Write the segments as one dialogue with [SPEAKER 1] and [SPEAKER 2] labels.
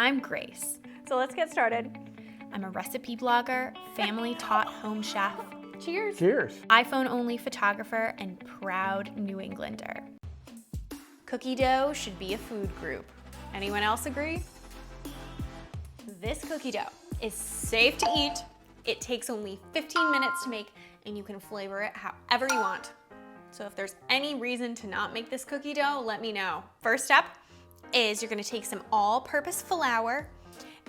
[SPEAKER 1] I'm Grace.
[SPEAKER 2] So let's get started.
[SPEAKER 1] I'm a recipe blogger, family-taught home chef,
[SPEAKER 2] Cheers.
[SPEAKER 3] Cheers.
[SPEAKER 1] iPhone-only photographer, and proud New Englander. Cookie dough should be a food group.
[SPEAKER 2] Anyone else agree? This cookie dough is safe to eat. It takes only 15 minutes to make, and you can flavor it however you want. So if there's any reason to not make this cookie dough, let me know. First step is you're gonna take some all-purpose flour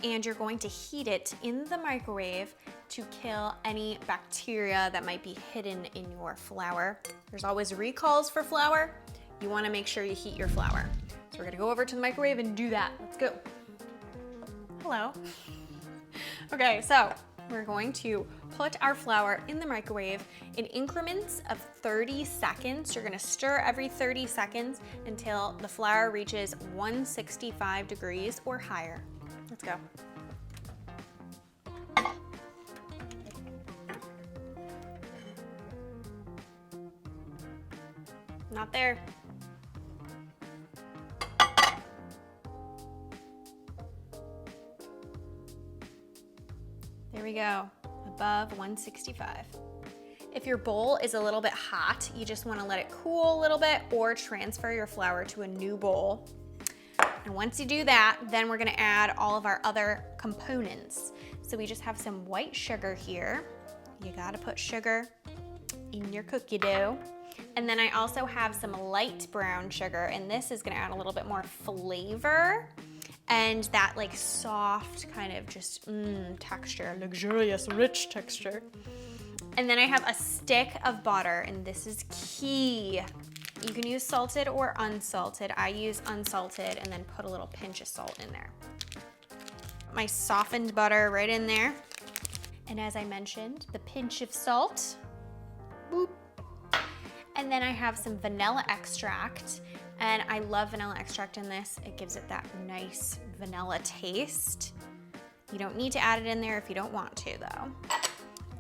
[SPEAKER 2] and you're going to heat it in the microwave to kill any bacteria that might be hidden in your flour. There's always recalls for flour. You wanna make sure you heat your flour. So we're gonna go over to the microwave and do that. Let's go. Hello. Okay, so we're going to put our flour in the microwave in increments of 30 seconds. You're gonna stir every 30 seconds until the flour reaches 165 degrees or higher. Let's go. Not there. There we go, above 165. If your bowl is a little bit hot, you just wanna let it cool a little bit or transfer your flour to a new bowl. And once you do that, then we're gonna add all of our other components. So we just have some white sugar here. You gotta put sugar in your cookie dough. And then I also have some light brown sugar, and this is gonna add a little bit more flavor and that like soft kind of just texture, luxurious, rich texture. And then I have a stick of butter, and this is key. You can use salted or unsalted. I use unsalted and then put a little pinch of salt in there. My softened butter right in there. And as I mentioned, the pinch of salt. Boop. And then I have some vanilla extract. And I love vanilla extract in this. It gives it that nice vanilla taste. You don't need to add it in there if you don't want to though.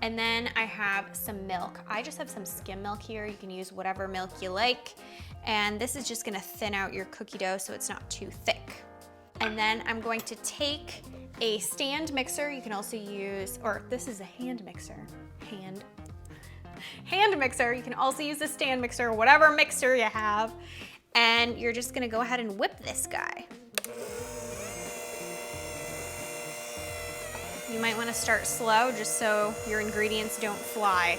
[SPEAKER 2] And then I have some milk. I just have some skim milk here. You can use whatever milk you like. And this is just gonna thin out your cookie dough so it's not too thick. And then I'm going to take a stand mixer. You can also use, or this is a hand mixer. Hand mixer. You can also use a stand mixer, whatever mixer you have. And you're just gonna go ahead and whip this guy. You might wanna start slow just so your ingredients don't fly.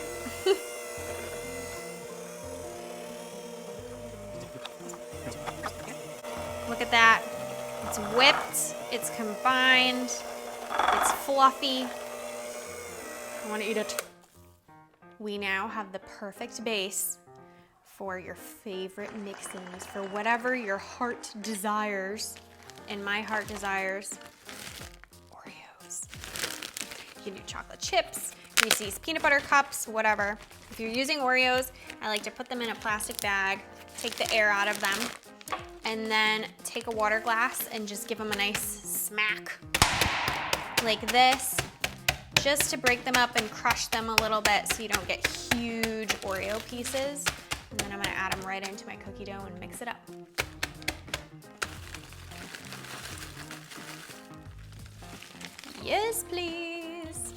[SPEAKER 2] Look at that. It's whipped, it's combined, it's fluffy. I wanna eat it. We now have the perfect base for your favorite mixings, for whatever your heart desires. And my heart desires Oreos. You can do chocolate chips, Reese's peanut butter cups, whatever. If you're using Oreos, I like to put them in a plastic bag, take the air out of them, and then take a water glass and just give them a nice smack like this, just to break them up and crush them a little bit so you don't get huge Oreo pieces. And then I'm gonna add them right into my cookie dough and mix it up. Yes, please.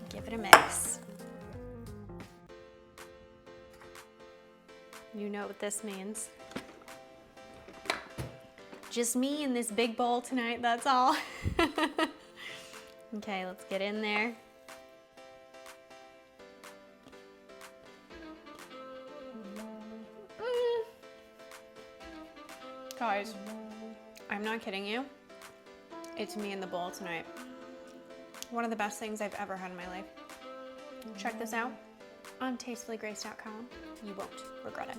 [SPEAKER 2] Give it a mix. You know what this means. Just me in this big bowl tonight, that's all. Okay, let's get in there. Guys, I'm not kidding you. It's me in the bowl tonight. One of the best things I've ever had in my life. Check this out on tastefullygrace.com. You won't regret it.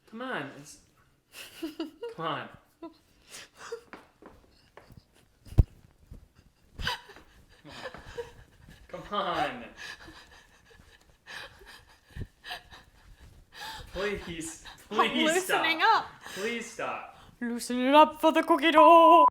[SPEAKER 3] Come on. Come on. Come on. Please
[SPEAKER 2] I'm loosening
[SPEAKER 3] stop.
[SPEAKER 2] up.
[SPEAKER 3] Please stop.
[SPEAKER 2] Loosen it up for the cookie dough.